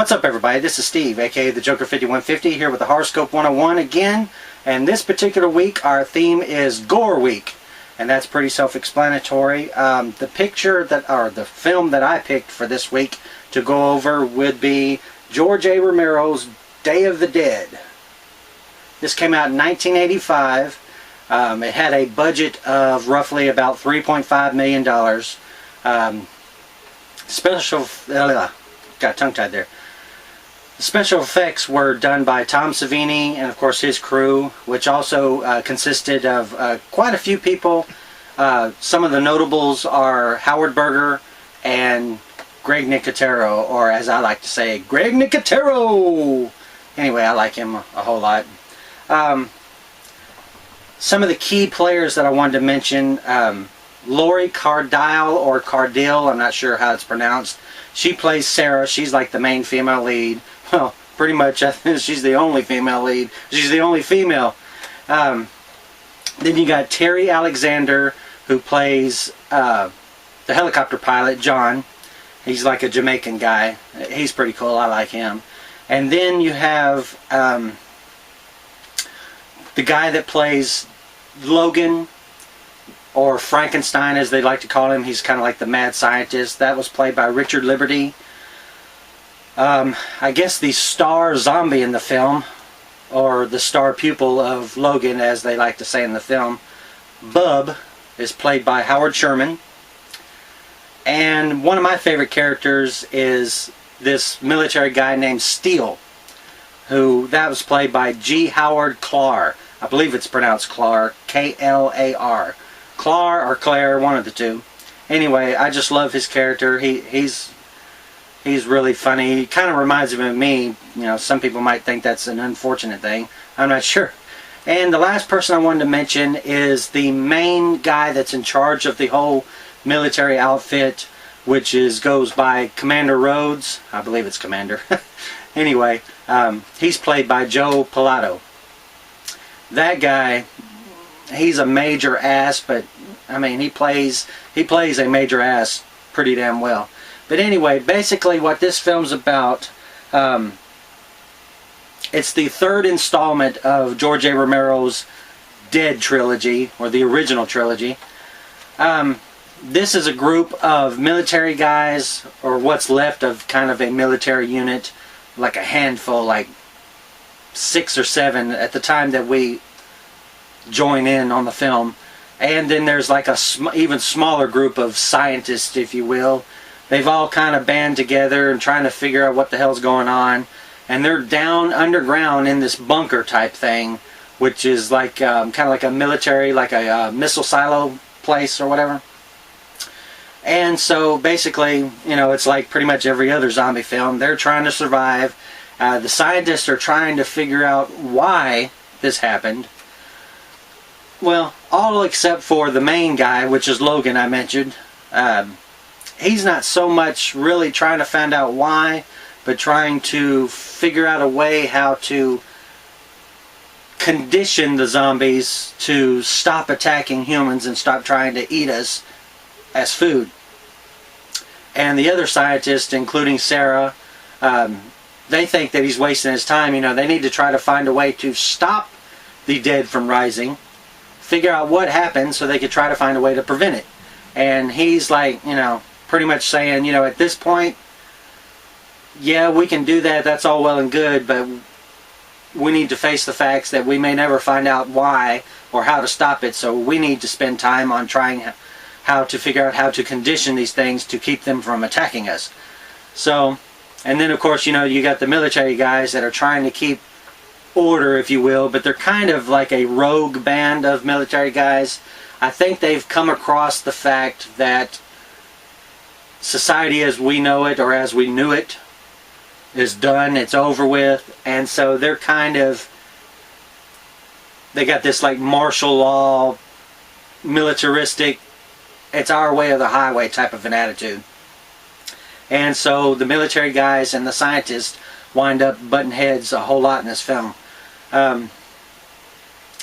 What's up, everybody? This is Steve, aka the Joker 5150, here with the Horoscope 101 again. And this particular week, our theme is Gore Week, and that's pretty self-explanatory. The film that I picked for this week to go over would be George A. Romero's Day of the Dead. This came out in 1985. It had a budget of roughly about $3.5 million. Got tongue-tied there. The special effects were done by Tom Savini and of course his crew, which also consisted of quite a few people. Some of the notables are Howard Berger and Greg Nicotero, or as I like to say, Greg Nicotero! Anyway, I like him a whole lot. Some of the key players that I wanted to mention, Lori Cardile, or Cardille, I'm not sure how it's pronounced. She plays Sarah. She's like the main female lead. Well, pretty much I think she's the only female lead. She's the only female. Then you got Terry Alexander, who plays the helicopter pilot, John. He's like a Jamaican guy. He's pretty cool. I like him. And then you have the guy that plays Logan, or Frankenstein as they like to call him. He's kind of like the mad scientist. That was played by Richard Liberty. I guess the star zombie in the film, or the star pupil of Logan as they like to say in the film, Bub, is played by Howard Sherman. And one of my favorite characters is this military guy named Steele, that was played by G. Howard Clark. I believe it's pronounced Clark, K-L-A-R. Clark or Claire, one of the two. Anyway, I just love his character. He's really funny. He kind of reminds me of me. You know, some people might think that's an unfortunate thing. I'm not sure. And the last person I wanted to mention is the main guy that's in charge of the whole military outfit, which goes by Commander Rhodes. I believe it's Commander. Anyway, he's played by Joe Pilato. That guy, he's a major ass, but I mean he plays a major ass pretty damn well. But anyway, basically what this film's about, it's the third installment of George A. Romero's Dead trilogy, or the original trilogy. This is a group of military guys, or what's left of kind of a military unit, like a handful, like 6 or 7 at the time that we join in on the film. And then there's like a even smaller group of scientists, if you will. They've all kind of band together and trying to figure out what the hell's going on. And they're down underground in this bunker type thing, which is like kind of like a military, like a missile silo place or whatever. And so basically, you know, it's like pretty much every other zombie film. They're trying to survive. The scientists are trying to figure out why this happened. Well, all except for the main guy, which is Logan, I mentioned. He's not so much really trying to find out why, but trying to figure out a way how to condition the zombies to stop attacking humans and stop trying to eat us as food. And the other scientists, including Sarah, they think that he's wasting his time. You know, they need to try to find a way to stop the dead from rising, figure out what happened so they could try to find a way to prevent it. And he's like, you know, pretty much saying, you know, at this point, yeah, we can do that, that's all well and good, but we need to face the facts that we may never find out why or how to stop it, so we need to spend time on trying how to figure out how to condition these things to keep them from attacking us. So, and then of course, you know, you got the military guys that are trying to keep order, if you will, but they're kind of like a rogue band of military guys. I think they've come across the fact that society as we know it, or as we knew it, is done, it's over with, and so they're kind of, they got this like martial law, militaristic, it's our way or the highway type of an attitude. And so the military guys and the scientists wind up butting heads a whole lot in this film. I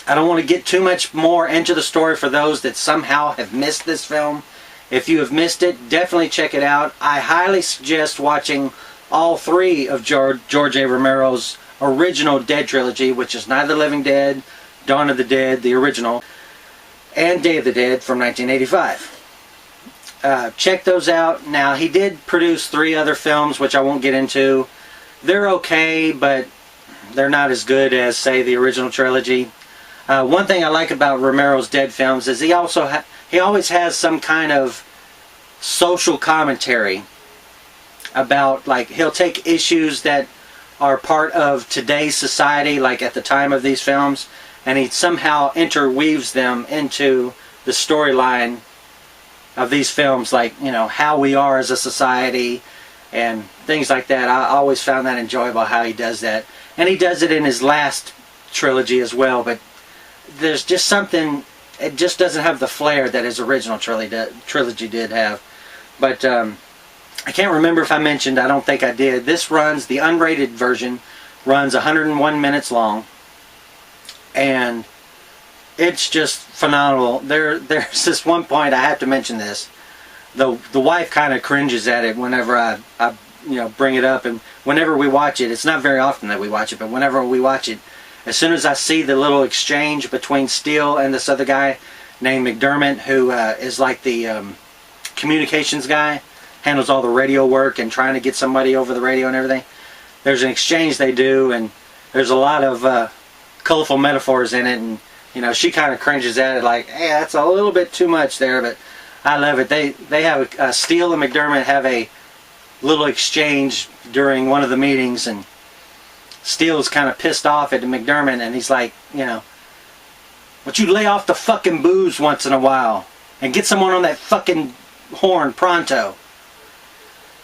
don't want to get too much more into the story for those that somehow have missed this film. If you have missed it, definitely check it out. I highly suggest watching all three of George A. Romero's original Dead trilogy, which is Night of the Living Dead, Dawn of the Dead, the original, and Day of the Dead from 1985. Check those out. Now, he did produce 3 other films, which I won't get into. They're okay, but they're not as good as, say, the original trilogy. One thing I like about Romero's Dead films is he always has some kind of social commentary about, like, he'll take issues that are part of today's society, like at the time of these films, and he somehow interweaves them into the storyline of these films, like, you know, how we are as a society and things like that. I always found that enjoyable, how he does that. And he does it in his last trilogy as well, but there's just something, it just doesn't have the flair that his original trilogy did have. But I can't remember if I mentioned, I don't think I did, this runs, the unrated version runs 101 minutes long, and it's just phenomenal. There's this one point, I have to mention this. The wife kind of cringes at it whenever I bring it up, and whenever we watch it, it's not very often that we watch it, but whenever we watch it, as soon as I see the little exchange between Steele and this other guy named McDermott, who is like the communications guy, handles all the radio work and trying to get somebody over the radio and everything, there's an exchange they do, and there's a lot of colorful metaphors in it, and you know, she kind of cringes at it like, hey, that's a little bit too much there, but I love it. They have Steele and McDermott have a little exchange during one of the meetings, and Steele's kind of pissed off at McDermott, and he's like, you know, would you lay off the fucking booze once in a while and get someone on that fucking horn pronto?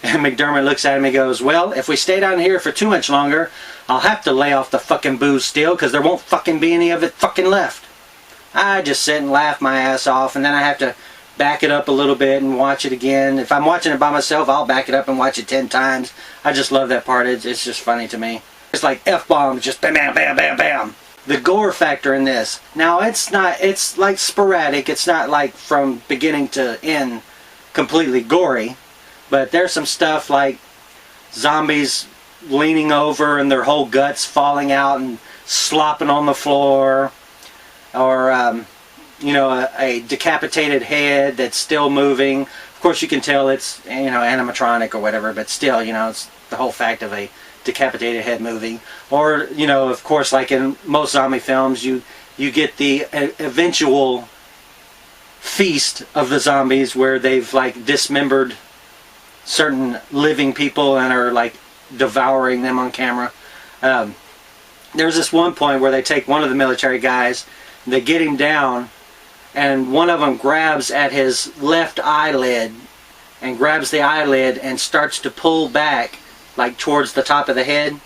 And McDermott looks at him and goes, well, if we stay down here for too much longer, I'll have to lay off the fucking booze, Steele, because there won't fucking be any of it fucking left. I just sit and laugh my ass off, and then I have to back it up a little bit and watch it again. If I'm watching it by myself, I'll back it up and watch it 10 times. I just love that part. It's just funny to me. It's like F-bombs, just bam, bam, bam, bam, bam. The gore factor in this. Now, it's like sporadic. It's not like from beginning to end completely gory. But there's some stuff like zombies leaning over and their whole guts falling out and slopping on the floor. Or, you know, a decapitated head that's still moving. Of course, you can tell it's, you know, animatronic or whatever, but still, you know, it's the whole fact of a decapitated head moving. Or, you know, of course, like in most zombie films, you get the eventual feast of the zombies where they've, like, dismembered certain living people and are, like, devouring them on camera. There's this one point where they take one of the military guys, they get him down, and one of them grabs at his left eyelid and grabs the eyelid and starts to pull back, like towards the top of the head,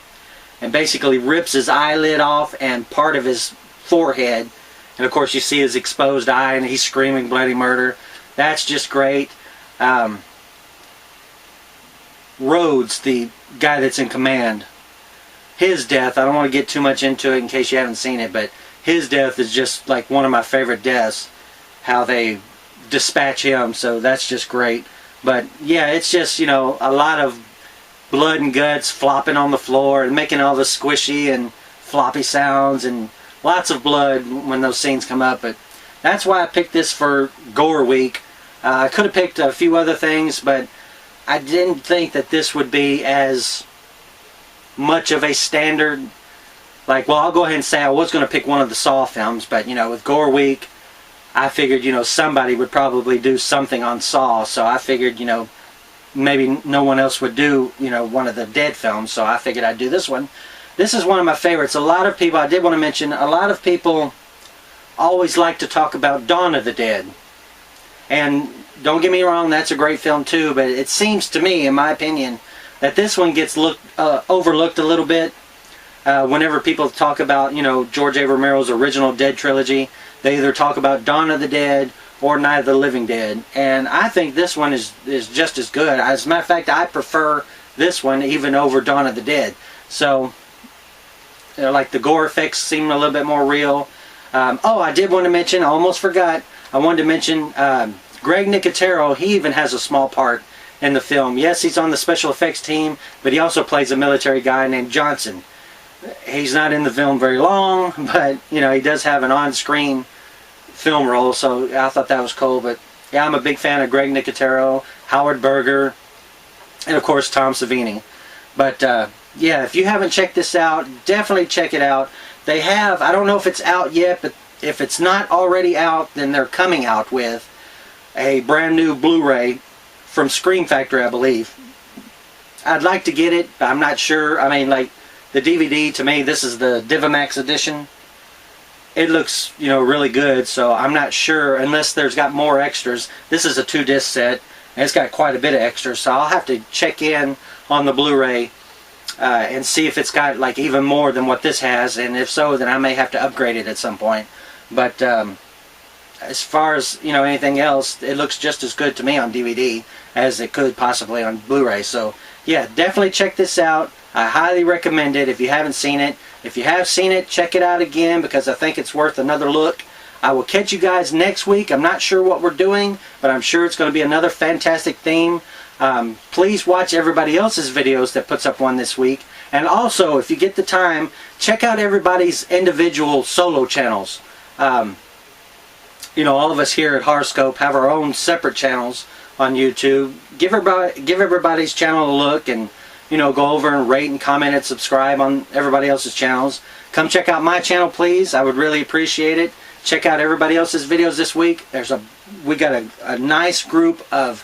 and basically rips his eyelid off and part of his forehead. And of course you see his exposed eye, and he's screaming bloody murder. That's just great. Rhodes, the guy that's in command, his death, I don't want to get too much into it in case you haven't seen it, but his death is just like one of my favorite deaths, how they dispatch him, so that's just great. But yeah, it's just, you know, a lot of blood and guts flopping on the floor and making all the squishy and floppy sounds, and lots of blood when those scenes come up. But that's why I picked this for Gore Week. I could have picked a few other things, but I didn't think that this would be as much of a standard. Like, well, I'll go ahead and say I was going to pick one of the Saw films, but, you know, with Gore Week, I figured, you know, somebody would probably do something on Saw, so I figured, you know, maybe no one else would do, you know, one of the Dead films, so I figured I'd do this one. This is one of my favorites. A lot of people, I did want to mention, a lot of people always like to talk about Dawn of the Dead. And don't get me wrong, that's a great film too, but it seems to me, in my opinion, that this one gets overlooked a little bit. Whenever people talk about, you know, George A. Romero's original Dead trilogy, they either talk about Dawn of the Dead or Night of the Living Dead. And I think this one is just as good. As a matter of fact, I prefer this one even over Dawn of the Dead. So, you know, like the gore effects seem a little bit more real. Oh, I did want to mention, I almost forgot, I wanted to mention Greg Nicotero. He even has a small part in the film. Yes, he's on the special effects team, but he also plays a military guy named Johnson. He's not in the film very long, but you know, he does have an on-screen film role, so I thought that was cool. But yeah, I'm a big fan of Greg Nicotero, Howard Berger, and of course Tom Savini. But yeah, if you haven't checked this out, definitely check it out. They have, I don't know if it's out yet, but if it's not already out, then they're coming out with a brand new Blu-ray from Scream Factory, I believe. I'd like to get it, but I'm not sure. I mean, like, the DVD, to me, this is the Divamax edition. It looks, you know, really good, so I'm not sure, unless there's got more extras. This is a 2-disc set, and it's got quite a bit of extras, so I'll have to check in on the Blu-ray and see if it's got, like, even more than what this has, and if so, then I may have to upgrade it at some point. But as far as, you know, anything else, it looks just as good to me on DVD as it could possibly on Blu-ray. So yeah, definitely check this out. I highly recommend it if you haven't seen it. If you have seen it, check it out again, because I think it's worth another look. I will catch you guys next week. I'm not sure what we're doing, but I'm sure it's going to be another fantastic theme. Please watch everybody else's videos that puts up one this week. And also, if you get the time, check out everybody's individual solo channels. You know, all of us here at Horoscope have our own separate channels on YouTube. Give everybody's channel a look, and you know, go over and rate and comment and subscribe on everybody else's channels. Come check out my channel, please. I would really appreciate it. Check out everybody else's videos this week. We got a nice group of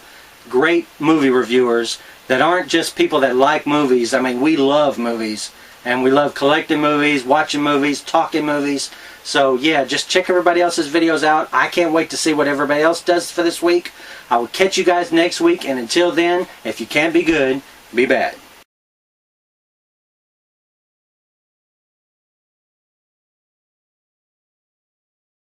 great movie reviewers that aren't just people that like movies. I mean, we love movies, and we love collecting movies, watching movies, talking movies. So yeah, just check everybody else's videos out. I can't wait to see what everybody else does for this week. I will catch you guys next week, and until then, if you can't be good, be bad.